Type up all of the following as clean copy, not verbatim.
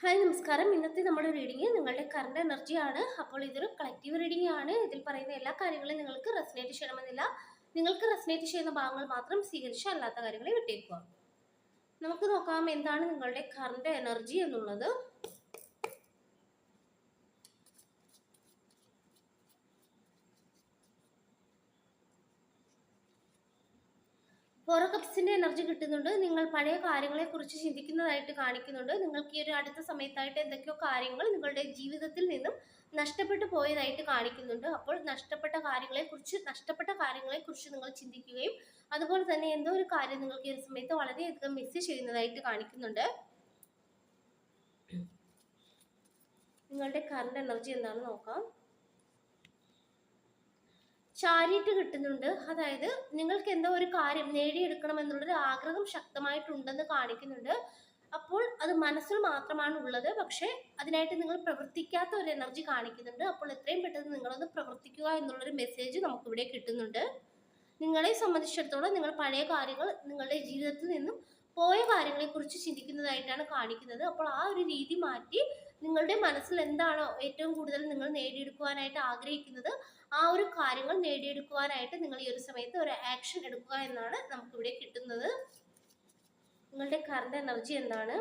Hi നമസ്കാരം. ഇന്നത്തെ നമ്മുടെ റീഡിംഗ് നിങ്ങളുടെ കറണ്ട് എനർജിയാണ്. അപ്പോൾ ഇതൊരു കളക്റ്റീവ് റീഡിംഗ് ആണ്. ഇതിൽ പറയുന്ന എല്ലാ കാര്യങ്ങളും നിങ്ങൾക്ക് റെസനേറ്റ് ചെയ്യണമെന്നില്ല. നിങ്ങൾക്ക് റെസനേറ്റ് ചെയ്യുന്ന ഭാഗങ്ങൾ മാത്രം സ്വീകരിച്ച് അല്ലാത്ത കാര്യങ്ങളെ വിട്ടേക്കുക. നമുക്ക് നോക്കാം എന്താണ് നിങ്ങളുടെ കറണ്ട് എനർജി എന്നുള്ളത്. ഫോർ കപ്സിന്റെ എനർജി കിട്ടുന്നുണ്ട്. നിങ്ങൾ പഴയ കാര്യങ്ങളെ കുറിച്ച് ചിന്തിക്കുന്നതായിട്ട് കാണിക്കുന്നുണ്ട്. നിങ്ങൾക്ക് ഈ ഒരു അടുത്ത സമയത്തായിട്ട് എന്തൊക്കെയോ കാര്യങ്ങൾ നിങ്ങളുടെ ജീവിതത്തിൽ നിന്നും നഷ്ടപ്പെട്ടു പോയതായിട്ട് കാണിക്കുന്നുണ്ട്. അപ്പോൾ നഷ്ടപ്പെട്ട കാര്യങ്ങളെ കുറിച്ച് നിങ്ങൾ ചിന്തിക്കുകയും അതുപോലെ തന്നെ എന്തോ ഒരു കാര്യം നിങ്ങൾക്ക് ഈ ഒരു സമയത്ത് വളരെയധികം മിസ് ചെയ്യുന്നതായിട്ട് കാണിക്കുന്നുണ്ട്. നിങ്ങളുടെ കറണ്ട് എനർജി എന്താണെന്ന് നോക്കാം. ചാരിറ്റി കിട്ടുന്നുണ്ട്. അതായത് നിങ്ങൾക്ക് എന്തോ ഒരു കാര്യം നേടിയെടുക്കണം എന്നുള്ളൊരു ആഗ്രഹം ശക്തമായിട്ടുണ്ടെന്ന് കാണിക്കുന്നുണ്ട്. അപ്പോൾ അത് മനസ്സിൽ മാത്രമാണ് ഉള്ളത്. പക്ഷേ അതിനായിട്ട് നിങ്ങൾ പ്രവർത്തിക്കാത്ത ഒരു എനർജി കാണിക്കുന്നുണ്ട്. അപ്പോൾ എത്രയും പെട്ടെന്ന് നിങ്ങളത് പ്രവർത്തിക്കുക എന്നുള്ളൊരു മെസ്സേജ് നമുക്കിവിടെ കിട്ടുന്നുണ്ട്. നിങ്ങളെ സംബന്ധിച്ചിടത്തോളം നിങ്ങൾ പഴയ കാര്യങ്ങൾ, നിങ്ങളുടെ ജീവിതത്തിൽ നിന്നും പോയ കാര്യങ്ങളെക്കുറിച്ച് ചിന്തിക്കുന്നതായിട്ടാണ് കാണിക്കുന്നത്. അപ്പോൾ ആ ഒരു രീതി മാറ്റി നിങ്ങളുടെ മനസ്സിൽ എന്താണോ ഏറ്റവും കൂടുതൽ നിങ്ങൾ നേടിയെടുക്കുവാനായിട്ട് ആഗ്രഹിക്കുന്നത്, ആ ഒരു കാര്യങ്ങൾ നേടിയെടുക്കുവാനായിട്ട് നിങ്ങൾ ഈ ഒരു സമയത്ത് ഒരു ആക്ഷൻ എടുക്കുക എന്നാണ് നമുക്കിവിടെ കിട്ടുന്നത്. നിങ്ങളുടെ കറണ്ട് എനർജി എന്താണ്?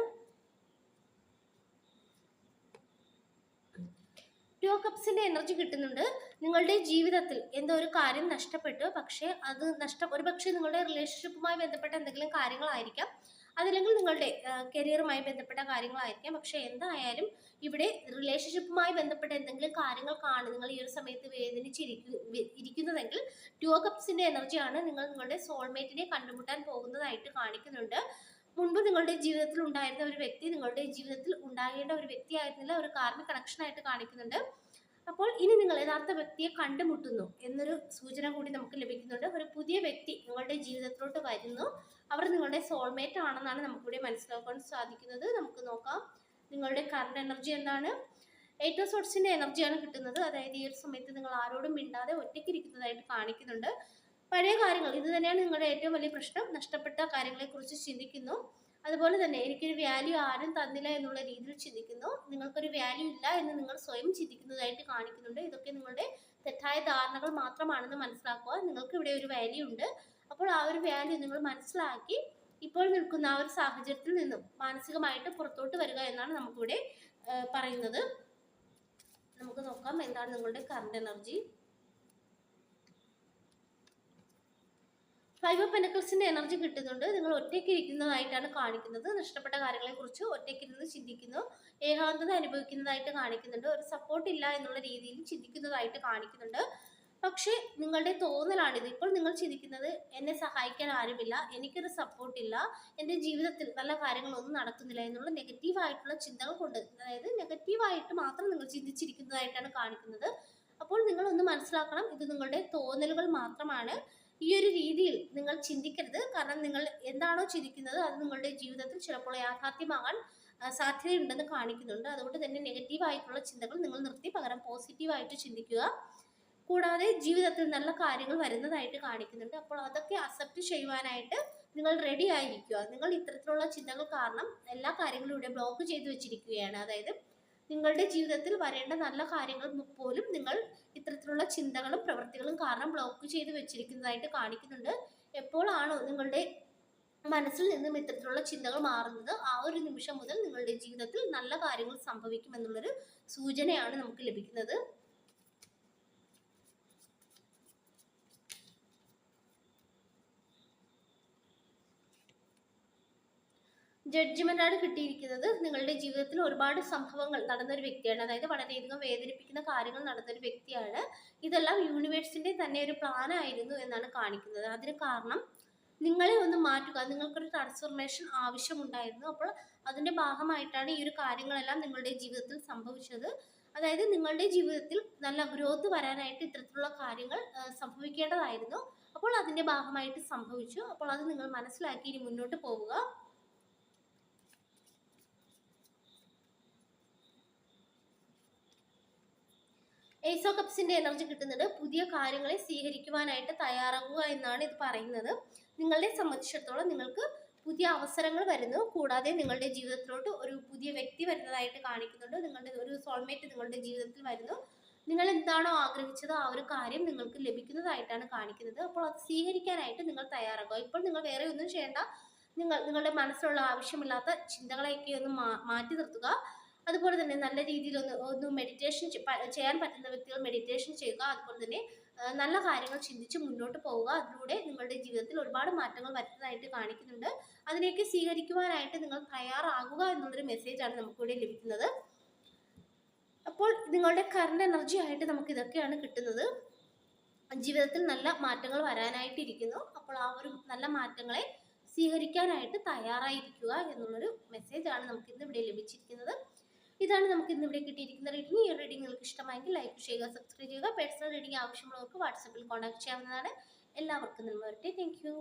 ടു കപ്സിന്റെ എനർജി കിട്ടുന്നുണ്ട്. നിങ്ങളുടെ ജീവിതത്തിൽ എന്തോ ഒരു കാര്യം നഷ്ടപ്പെട്ടു. പക്ഷേ അത് ഒരുപക്ഷെ നിങ്ങളുടെ റിലേഷൻഷിപ്പുമായി ബന്ധപ്പെട്ട എന്തെങ്കിലും കാര്യങ്ങളായിരിക്കാം, അതല്ലെങ്കിൽ നിങ്ങളുടെ കരിയറുമായി ബന്ധപ്പെട്ട കാര്യങ്ങളായിരിക്കാം. പക്ഷെ എന്തായാലും ഇവിടെ റിലേഷൻഷിപ്പുമായി ബന്ധപ്പെട്ട എന്തെങ്കിലും കാര്യങ്ങൾക്കാണ് നിങ്ങൾ ഈ ഒരു സമയത്ത് ഇരിക്കുന്നതെങ്കിൽ ടു കപ്സിന്റെ എനർജിയാണ്. നിങ്ങൾ നിങ്ങളുടെ സോൾമേറ്റിനെ കണ്ടുമുട്ടാൻ പോകുന്നതായിട്ട് കാണിക്കുന്നുണ്ട്. മുൻപ് നിങ്ങളുടെ ജീവിതത്തിൽ ഉണ്ടായിരുന്ന ഒരു വ്യക്തി നിങ്ങളുടെ ജീവിതത്തിൽ ഉണ്ടാകേണ്ട ഒരു വ്യക്തി ആയിരുന്നില്ല, ഒരു കാർമിക് കണക്ഷൻ ആയിട്ട് കാണിക്കുന്നുണ്ട്. അപ്പോൾ ഇനി നിങ്ങൾ യഥാർത്ഥ വ്യക്തിയെ കണ്ടുമുട്ടുന്നു എന്നൊരു സൂചന കൂടി നമുക്ക് ലഭിക്കുന്നുണ്ട്. ഒരു പുതിയ വ്യക്തി നിങ്ങളുടെ ജീവിതത്തിലോട്ട് വരുന്നു. അവർ നിങ്ങളുടെ സോൾമേറ്റ് ആണെന്നാണ് നമുക്കിവിടെ മനസ്സിലാക്കാൻ സാധിക്കുന്നത്. നമുക്ക് നോക്കാം നിങ്ങളുടെ കറണ്ട് എനർജി എന്താണ്. എയ്റ്റ് ഓഫ് സോർട്സിന്റെ എനർജിയാണ് കിട്ടുന്നത്. അതായത് ഈ ഒരു സമയത്ത് നിങ്ങൾ ആരോടും മിണ്ടാതെ ഒറ്റയ്ക്കിരിക്കുന്നതായിട്ട് കാണിക്കുന്നുണ്ട്. പഴയ കാര്യങ്ങൾ, ഇത് തന്നെയാണ് നിങ്ങളുടെ ഏറ്റവും വലിയ പ്രശ്നം. നഷ്ടപ്പെട്ട കാര്യങ്ങളെക്കുറിച്ച് ചിന്തിക്കുന്നു. അതുപോലെ തന്നെ എനിക്കൊരു വാല്യൂ ആരും തന്നില്ല എന്നുള്ള രീതിയിൽ ചിന്തിക്കുന്നു. നിങ്ങൾക്കൊരു വാല്യൂ ഇല്ല എന്ന് നിങ്ങൾ സ്വയം ചിന്തിക്കുന്നതായിട്ട് കാണിക്കുന്നുണ്ട്. ഇതൊക്കെ നിങ്ങളുടെ തെറ്റായ ധാരണകൾ മാത്രമാണെന്ന് മനസ്സിലാക്കുക. നിങ്ങൾക്ക് ഇവിടെ ഒരു വാല്യൂ ഉണ്ട്. അപ്പോൾ ആ ഒരു വാല്യൂ നിങ്ങൾ മനസ്സിലാക്കി ഇപ്പോൾ നിൽക്കുന്ന ആ ഒരു സാഹചര്യത്തിൽ നിന്നും മാനസികമായിട്ട് പുറത്തോട്ട് വരിക എന്നാണ് നമുക്കിവിടെ പറയുന്നത്. നമുക്ക് നോക്കാം എന്താണ് നിങ്ങളുടെ കറണ്ട് എനർജി. ഫൈവ് ഓഫ് പെന്റക്കിൾസിന്റെ എനർജി കിട്ടുന്നുണ്ട്. നിങ്ങൾ ഒറ്റയ്ക്ക് ഇരിക്കുന്നതായിട്ടാണ് കാണിക്കുന്നത്. നഷ്ടപ്പെട്ട കാര്യങ്ങളെ കുറിച്ച് ഒറ്റയ്ക്കിരുന്ന് ചിന്തിക്കുന്നു. ഏകാന്തത അനുഭവിക്കുന്നതായിട്ട് കാണിക്കുന്നുണ്ട്. ഒരു സപ്പോർട്ട് ഇല്ല എന്നുള്ള രീതിയിൽ ചിന്തിക്കുന്നതായിട്ട് കാണിക്കുന്നുണ്ട്. പക്ഷേ നിങ്ങളുടെ തോന്നലാണിത്. ഇപ്പോൾ നിങ്ങൾ ചിന്തിക്കുന്നത് എന്നെ സഹായിക്കാൻ ആരുമില്ല, എനിക്കൊരു സപ്പോർട്ട് ഇല്ല, എൻ്റെ ജീവിതത്തിൽ നല്ല കാര്യങ്ങളൊന്നും നടക്കുന്നില്ല എന്നുള്ള നെഗറ്റീവായിട്ടുള്ള ചിന്തകൾ കൊണ്ട്, അതായത് നെഗറ്റീവായിട്ട് മാത്രം നിങ്ങൾ ചിന്തിച്ചിരിക്കുന്നതായിട്ടാണ് കാണിക്കുന്നത്. അപ്പോൾ നിങ്ങളൊന്ന് മനസ്സിലാക്കണം, ഇത് നിങ്ങളുടെ തോന്നലുകൾ മാത്രമാണ്. ഈ ഒരു രീതിയിൽ നിങ്ങൾ ചിന്തിക്കരുത്. കാരണം നിങ്ങൾ എന്താണോ ചിന്തിക്കുന്നത് അത് നിങ്ങളുടെ ജീവിതത്തിൽ ചിലപ്പോൾ യാഥാർത്ഥ്യമാകാൻ സാധ്യതയുണ്ടെന്ന് കാണിക്കുന്നുണ്ട്. അതുകൊണ്ട് തന്നെ നെഗറ്റീവായിട്ടുള്ള ചിന്തകൾ നിങ്ങൾ നിർത്തി പകരം പോസിറ്റീവായിട്ട് ചിന്തിക്കുക. കൂടാതെ ജീവിതത്തിൽ നല്ല കാര്യങ്ങൾ വരുന്നതായിട്ട് കാണിക്കുന്നുണ്ട്. അപ്പോൾ അതൊക്കെ അക്സെപ്റ്റ് ചെയ്യുവാനായിട്ട് നിങ്ങൾ റെഡി ആയിരിക്കുക. നിങ്ങൾ ഇത്തരത്തിലുള്ള ചിന്തകൾ കാരണം എല്ലാ കാര്യങ്ങളും ഇവിടെ ബ്ലോക്ക് ചെയ്ത് വെച്ചിരിക്കുകയാണ്. അതായത് നിങ്ങളുടെ ജീവിതത്തിൽ വരേണ്ട നല്ല കാര്യങ്ങൾ പോലും നിങ്ങൾ ഇത്തരത്തിലുള്ള ചിന്തകളും പ്രവൃത്തികളും കാരണം ബ്ലോക്ക് ചെയ്ത് വെച്ചിരിക്കുന്നതായിട്ട് കാണിക്കുന്നുണ്ട്. എപ്പോഴാണോ നിങ്ങളുടെ മനസ്സിൽ നിന്നും ഇത്തരത്തിലുള്ള ചിന്തകൾ മാറുന്നത്, ആ ഒരു നിമിഷം മുതൽ നിങ്ങളുടെ ജീവിതത്തിൽ നല്ല കാര്യങ്ങൾ സംഭവിക്കും എന്നുള്ളൊരു സൂചനയാണ് നമുക്ക് ലഭിക്കുന്നത്. ജഡ്ജ്മെന്റ് ആണ് കിട്ടിയിരിക്കുന്നത്. നിങ്ങളുടെ ജീവിതത്തിൽ ഒരുപാട് സംഭവങ്ങൾ നടന്നൊരു വ്യക്തിയാണ്. അതായത് വളരെയധികം വേദനിപ്പിക്കുന്ന കാര്യങ്ങൾ നടന്നൊരു വ്യക്തിയാണ്. ഇതെല്ലാം യൂണിവേഴ്സിന്റെ തന്നെ ഒരു പ്ലാൻ ആയിരുന്നു എന്നാണ് കാണിക്കുന്നത്. അതിന് കാരണം നിങ്ങളെ ഒന്ന് മാറ്റുക, നിങ്ങൾക്കൊരു ട്രാൻസ്ഫോർമേഷൻ ആവശ്യമുണ്ടായിരുന്നു. അപ്പോൾ അതിന്റെ ഭാഗമായിട്ടാണ് ഈ ഒരു കാര്യങ്ങളെല്ലാം നിങ്ങളുടെ ജീവിതത്തിൽ സംഭവിച്ചത്. അതായത് നിങ്ങളുടെ ജീവിതത്തിൽ നല്ല ഗ്രോത്ത് വരാനായിട്ട് ഇത്തരത്തിലുള്ള കാര്യങ്ങൾ സംഭവിക്കേണ്ടതായിരുന്നു. അപ്പോൾ അതിന്റെ ഭാഗമായിട്ട് സംഭവിച്ചു. അപ്പോൾ അത് നിങ്ങൾ മനസ്സിലാക്കി ഇനി മുന്നോട്ട് പോവുക. ഏസ് ഓഫ് കപ്സിന്റെ എനർജി കിട്ടുന്നത്. പുതിയ കാര്യങ്ങളെ സ്വീകരിക്കുവാനായിട്ട് തയ്യാറാകുക എന്നാണ് ഇത് പറയുന്നത്. നിങ്ങളെ സംബന്ധിച്ചിടത്തോളം നിങ്ങൾക്ക് പുതിയ അവസരങ്ങൾ വരുന്നു. കൂടാതെ നിങ്ങളുടെ ജീവിതത്തിലോട്ട് ഒരു പുതിയ വ്യക്തി വരുന്നതായിട്ട് കാണിക്കുന്നുണ്ട്. നിങ്ങളുടെ ഒരു സോൾമേറ്റ് നിങ്ങളുടെ ജീവിതത്തിൽ വരുന്നു. നിങ്ങൾ എന്താണോ ആഗ്രഹിച്ചത് ആ ഒരു കാര്യം നിങ്ങൾക്ക് ലഭിക്കുന്നതായിട്ടാണ് കാണിക്കുന്നത്. അപ്പോൾ അത് സ്വീകരിക്കാനായിട്ട് നിങ്ങൾ തയ്യാറാകുക. ഇപ്പോൾ നിങ്ങൾ വേറെ ഒന്നും ചെയ്യേണ്ട. നിങ്ങളുടെ മനസ്സിലുള്ള ആവശ്യമില്ലാത്ത ചിന്തകളെയൊക്കെ ഒന്ന് മാറ്റി നിർത്തുക. അതുപോലെ തന്നെ നല്ല രീതിയിൽ ഒന്ന് മെഡിറ്റേഷൻ ചെയ്യാൻ പറ്റുന്ന വ്യക്തികൾ മെഡിറ്റേഷൻ ചെയ്യുക. അതുപോലെ തന്നെ നല്ല കാര്യങ്ങൾ ചിന്തിച്ച് മുന്നോട്ട് പോവുക. അതിലൂടെ നിങ്ങളുടെ ജീവിതത്തിൽ ഒരുപാട് മാറ്റങ്ങൾ വരുന്നതായിട്ട് കാണിക്കുന്നുണ്ട്. അതിലേക്ക് സ്വീകരിക്കുവാനായിട്ട് നിങ്ങൾ തയ്യാറാകുക എന്നുള്ളൊരു മെസ്സേജാണ് നമുക്കിവിടെ ലഭിക്കുന്നത്. അപ്പോൾ നിങ്ങളുടെ കറണ്ട് എനർജി ആയിട്ട് നമുക്ക് ഇതൊക്കെയാണ് കിട്ടുന്നത്. ജീവിതത്തിൽ നല്ല മാറ്റങ്ങൾ വരാനായിട്ടിരിക്കുന്നു. അപ്പോൾ ആ ഒരു നല്ല മാറ്റങ്ങളെ സ്വീകരിക്കാനായിട്ട് തയ്യാറായിരിക്കുക എന്നുള്ളൊരു മെസ്സേജാണ് നമുക്ക് ഇന്ന് ഇവിടെ ലഭിച്ചിരിക്കുന്നത്. ഇതാണ് നമുക്ക് ഇന്ന് ഇവിടെ കിട്ടിയിരിക്കുന്ന റീഡിംഗ്. ഈ റീഡിംഗ് നിങ്ങൾക്ക് ഇഷ്ടമായെങ്കിൽ ലൈക്ക് ചെയ്യുക, സബ്സ്ക്രൈബ് ചെയ്യുക. പേഴ്സണൽ റീഡിംഗ് ആവശ്യമുള്ളവർക്ക് വാട്സാപ്പിൽ കോൺടാക്ട് ചെയ്യാവുന്നതാണ്. എല്ലാവർക്കും നന്മ വരട്ടെ. Thank you.